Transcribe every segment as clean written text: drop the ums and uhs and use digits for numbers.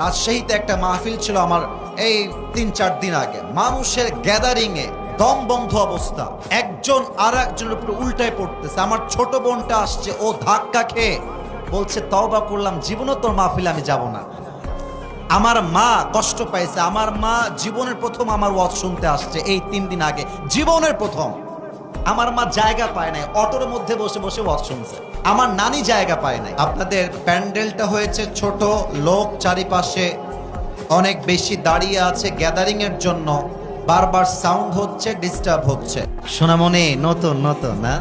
রাজশাহীতে একটা মাহফিল ছিল আমার এই ৩-৪ দিন আগে। মানুষের গ্যাদারিং এ দম বন্ধ অবস্থা, একজন আর একজনের উপর উল্টায় পড়তেছে। আমার ছোট বোনটা আসছে, ও ধাক্কা খেয়ে বলছে তওবা করলাম, জীবনও তোর মাহফিলে আমি যাব না। আমার মা কষ্ট পাইছে, আমার মা জীবনের প্রথম আমার ওয়াজ শুনতে আসছে এই ৩ দিন আগে, জীবনের প্রথম। আমার মা জায়গা পায় নাই, অটোর মধ্যে বসে বসে ওয়াজ শুনছে। আমার নানি জায়গা পায় নাই। আপনাদের প্যান্ডেলটা হয়েছে ছোট, লোক চারিপাশে অনেক বেশি দাঁড়িয়ে আছে গ্যাদারিং এর জন্য, বারবার সাউন্ড হচ্ছে, ডিস্টার্ব হচ্ছে। সোনামণি নতুন নতুন না,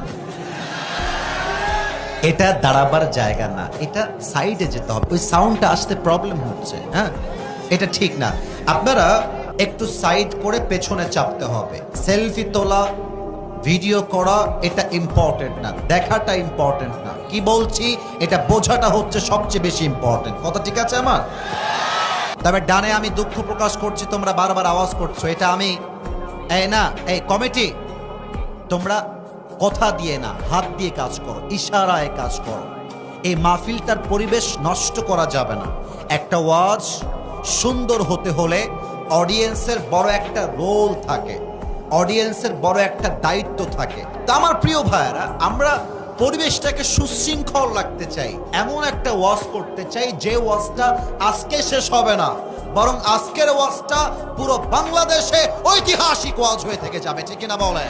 এটা দাঁড়াবার জায়গা না, এটা সাইডে যেতে হবে, ওই সাউন্ডটা আসতে প্রবলেম হচ্ছে। হ্যাঁ, এটা ঠিক না। আপনারা একটু সাইড করে পেছনে চাপতে হবে। সেলফি তোলা, ভিডিও করা এটা ইম্পর্টেন্ট না, দেখাটা ইম্পর্টেন্ট না। কি বলছি এটা বোঝাটা হচ্ছে সবচেয়ে বেশি ইম্পর্টেন্ট। কথা ঠিক আছে আমার? তবে ডানে আমি দুঃখ প্রকাশ করছি, তোমরা বারবার আওয়াজ করছো, এটা আমি এই কমিটি, তোমরা কথা দিয়ে না, হাত দিয়ে কাজ করো, ইশারায় কাজ করো। এই মাহফিলটার পরিবেশ নষ্ট করা যাবে না। একটা ওয়াজ সুন্দর হতে হলে অডিয়েন্সের বড় একটা রোল থাকে, অডিয়েন্সের বড় একটা দায়িত্ব থাকে। তো আমার প্রিয় ভাইয়েরা, আমরা পরিবেশটাকে সুশৃঙ্খল রাখতে চাই, এমন একটা ওয়াজ করতে চাই যে ওয়াজটা আজকে শেষ হবে না, বরং আজকের ওয়াজটা পুরো বাংলাদেশে ঐতিহাসিক ওয়াজ হয়ে থেকে যাবে। ঠিক কিনা বলে?